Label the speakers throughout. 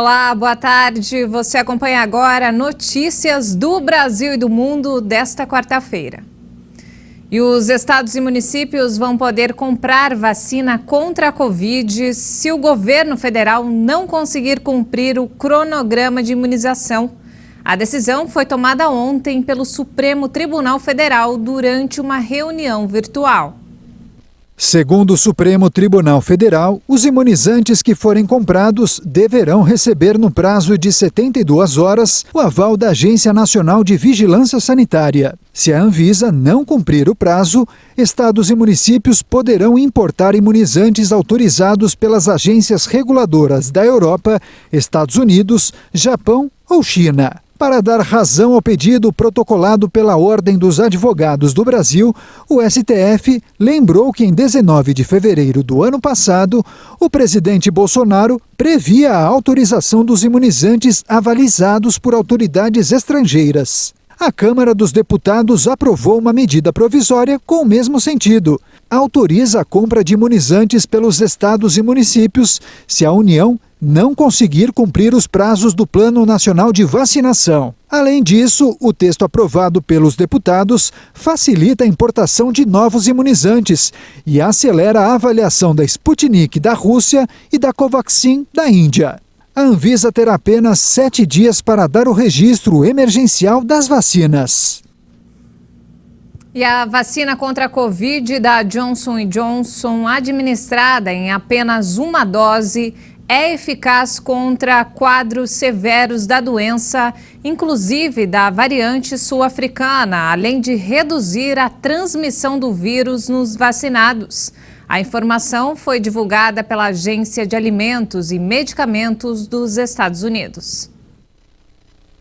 Speaker 1: Olá, boa tarde. Você acompanha agora notícias do Brasil e do mundo desta quarta-feira. E os estados e municípios vão poder comprar vacina contra a Covid se o governo federal não conseguir cumprir o cronograma de imunização. A decisão foi tomada ontem pelo Supremo Tribunal Federal durante uma reunião virtual.
Speaker 2: Segundo o Supremo Tribunal Federal, os imunizantes que forem comprados deverão receber no prazo de 72 horas o aval da Agência Nacional de Vigilância Sanitária. Se a Anvisa não cumprir o prazo, estados e municípios poderão importar imunizantes autorizados pelas agências reguladoras da Europa, Estados Unidos, Japão ou China. Para dar razão ao pedido protocolado pela Ordem dos Advogados do Brasil, o STF lembrou que em 19 de fevereiro do ano passado, o presidente Bolsonaro previa a autorização dos imunizantes avalizados por autoridades estrangeiras. A Câmara dos Deputados aprovou uma medida provisória com o mesmo sentido. Autoriza a compra de imunizantes pelos estados e municípios se a União não conseguir cumprir os prazos do Plano Nacional de Vacinação. Além disso, o texto aprovado pelos deputados facilita a importação de novos imunizantes e acelera a avaliação da Sputnik da Rússia e da Covaxin da Índia. A Anvisa terá apenas 7 dias para dar o registro emergencial das vacinas.
Speaker 1: E a vacina contra a Covid da Johnson & Johnson, administrada em apenas uma dose, é eficaz contra quadros severos da doença, inclusive da variante sul-africana, além de reduzir a transmissão do vírus nos vacinados. A informação foi divulgada pela Agência de Alimentos e Medicamentos dos Estados Unidos.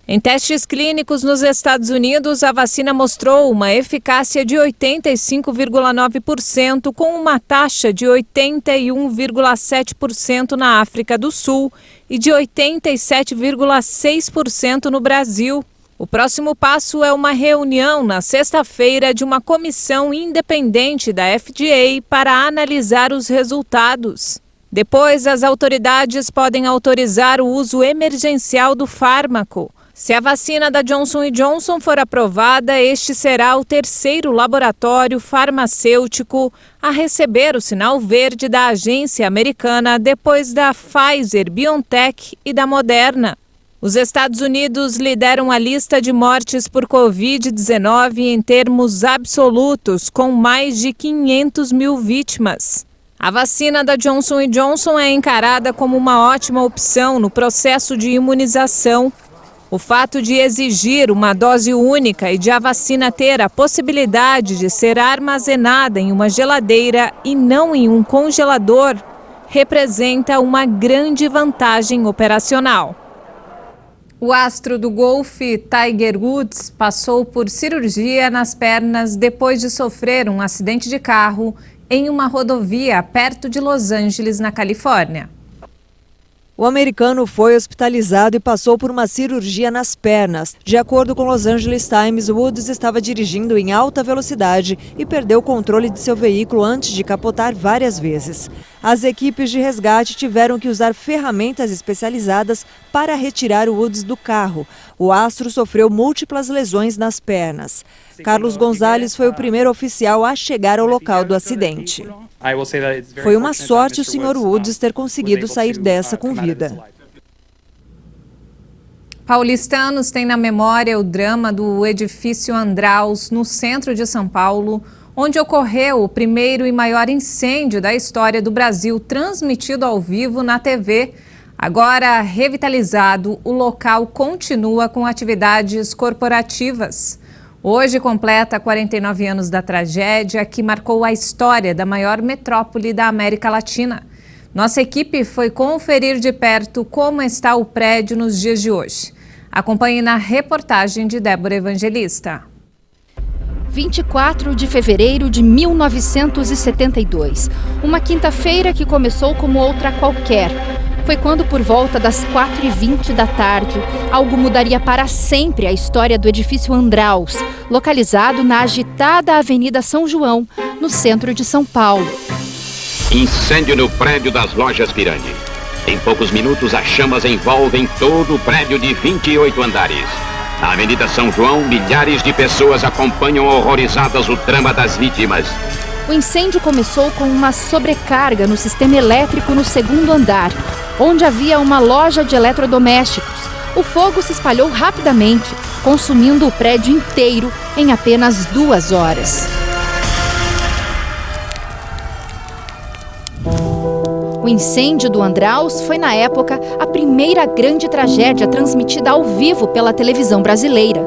Speaker 1: Em testes clínicos nos Estados Unidos, a vacina mostrou uma eficácia de 85,9%, com uma taxa de 81,7% na África do Sul e de 87,6% no Brasil. O próximo passo é uma reunião na sexta-feira de uma comissão independente da FDA para analisar os resultados. Depois, as autoridades podem autorizar o uso emergencial do fármaco. Se a vacina da Johnson & Johnson for aprovada, este será o terceiro laboratório farmacêutico a receber o sinal verde da agência americana depois da Pfizer-BioNTech e da Moderna. Os Estados Unidos lideram a lista de mortes por Covid-19 em termos absolutos, com mais de 500 mil vítimas. A vacina da Johnson & Johnson é encarada como uma ótima opção no processo de imunização. O fato de exigir uma dose única e de a vacina ter a possibilidade de ser armazenada em uma geladeira e não em um congelador representa uma grande vantagem operacional. O astro do golfe Tiger Woods passou por cirurgia nas pernas depois de sofrer um acidente de carro em uma rodovia perto de Los Angeles, na Califórnia.
Speaker 3: O americano foi hospitalizado e passou por uma cirurgia nas pernas. De acordo com Los Angeles Times, Woods estava dirigindo em alta velocidade e perdeu o controle de seu veículo antes de capotar várias vezes. As equipes de resgate tiveram que usar ferramentas especializadas para retirar o Woods do carro. O astro sofreu múltiplas lesões nas pernas. Carlos Gonzalez foi o primeiro oficial a chegar ao local do acidente. Foi uma sorte o Sr. Woods ter conseguido sair dessa com vida.
Speaker 1: Paulistanos têm na memória o drama do edifício Andraus, no centro de São Paulo, onde ocorreu o primeiro e maior incêndio da história do Brasil, transmitido ao vivo na TV. Agora revitalizado, o local continua com atividades corporativas. Hoje completa 49 anos da tragédia que marcou a história da maior metrópole da América Latina. Nossa equipe foi conferir de perto como está o prédio nos dias de hoje. Acompanhe na reportagem de Débora Evangelista.
Speaker 4: 24 de fevereiro de 1972. Uma quinta-feira que começou como outra qualquer. Foi quando, por volta das 4h20 da tarde, algo mudaria para sempre a história do edifício Andraus, localizado na agitada Avenida São João, no centro de São Paulo.
Speaker 5: Incêndio no prédio das lojas Pirani. Em poucos minutos, as chamas envolvem todo o prédio de 28 andares. Na Avenida São João, milhares de pessoas acompanham horrorizadas o drama das vítimas.
Speaker 4: O incêndio começou com uma sobrecarga no sistema elétrico no segundo andar, onde havia uma loja de eletrodomésticos. O fogo se espalhou rapidamente, consumindo o prédio inteiro em apenas 2 horas. O incêndio do Andraus foi, na época, a primeira grande tragédia transmitida ao vivo pela televisão brasileira.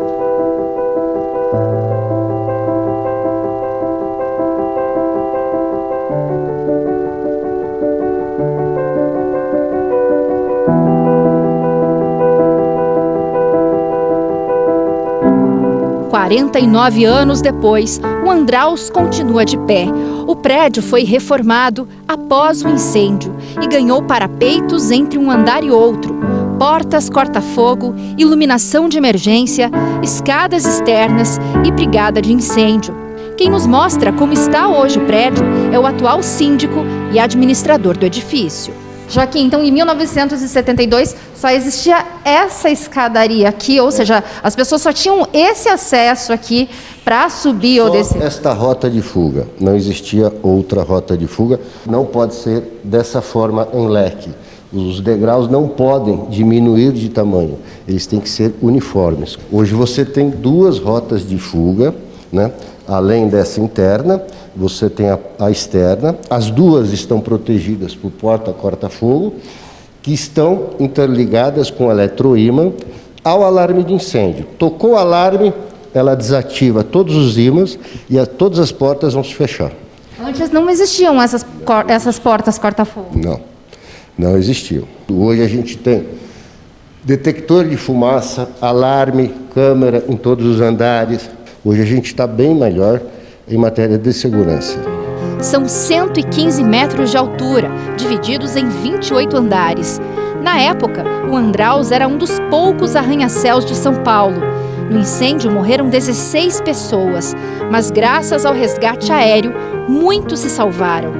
Speaker 4: E 49 anos depois, o Andraus continua de pé. O prédio foi reformado após o incêndio e ganhou parapeitos entre um andar e outro, portas corta-fogo, iluminação de emergência, escadas externas e brigada de incêndio. Quem nos mostra como está hoje o prédio é o atual síndico e administrador do edifício. Joaquim, então em 1972 só existia essa escadaria aqui, ou seja, as pessoas só tinham esse acesso aqui para subir ou descer?
Speaker 6: Esta rota de fuga, não existia outra rota de fuga, não pode ser dessa forma em leque. Os degraus não podem diminuir de tamanho, eles têm que ser uniformes. Hoje você tem 2 rotas de fuga, né? Além dessa interna, você tem a externa. As 2 estão protegidas por porta corta-fogo, que estão interligadas com eletroímã ao alarme de incêndio. Tocou o alarme, ela desativa todos os ímãs e todas as portas vão se fechar.
Speaker 4: Antes não existiam essas portas corta-fogo?
Speaker 6: Não existiam. Hoje a gente tem detector de fumaça, alarme, câmera em todos os andares. Hoje a gente está bem melhor em matéria de segurança.
Speaker 4: São 115 metros de altura, divididos em 28 andares. Na época, o Andraus era um dos poucos arranha-céus de São Paulo. No incêndio morreram 16 pessoas, mas graças ao resgate aéreo, muitos se salvaram.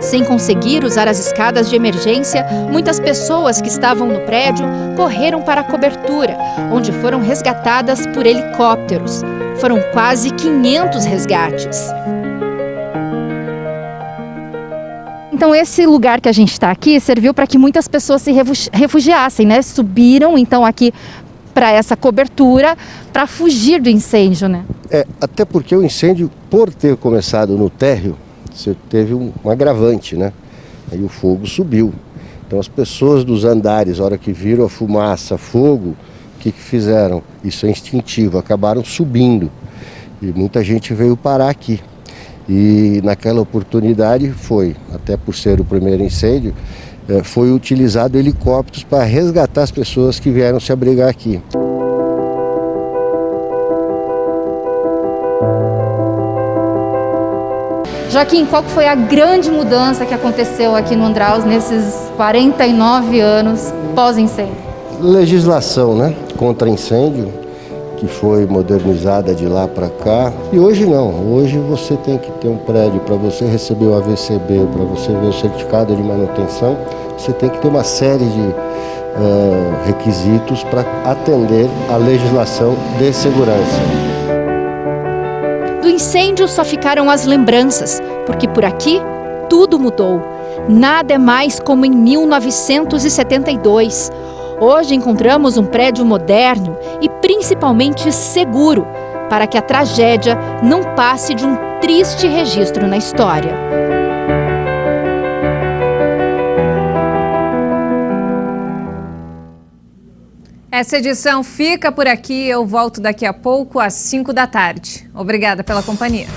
Speaker 4: Sem conseguir usar as escadas de emergência, muitas pessoas que estavam no prédio correram para a cobertura, onde foram resgatadas por helicópteros. Foram quase 500 resgates. Então esse lugar que a gente está aqui serviu para que muitas pessoas se refugiassem, né? Subiram então aqui para essa cobertura para fugir do incêndio, né?
Speaker 6: Até porque o incêndio, por ter começado no térreo, você teve um agravante, né? Aí o fogo subiu. Então as pessoas dos andares, na hora que viram a fumaça, fogo, o que fizeram? Isso é instintivo, acabaram subindo. E muita gente veio parar aqui. E naquela oportunidade foi, até por ser o primeiro incêndio, foi utilizado helicópteros para resgatar as pessoas que vieram se abrigar aqui.
Speaker 4: Joaquim, qual foi a grande mudança que aconteceu aqui no Andraus nesses 49 anos pós-incêndio?
Speaker 6: Legislação, né? Contra incêndio, que foi modernizada de lá para cá. E hoje não. Hoje você tem que ter um prédio para você receber o AVCB, para você ver o certificado de manutenção. Você tem que ter uma série de requisitos para atender a legislação de segurança.
Speaker 4: Do incêndio só ficaram as lembranças, porque por aqui tudo mudou. Nada é mais como em 1972. Hoje encontramos um prédio moderno e principalmente seguro, para que a tragédia não passe de um triste registro na história.
Speaker 1: Essa edição fica por aqui. Eu volto daqui a pouco às 5 da tarde. Obrigada pela companhia.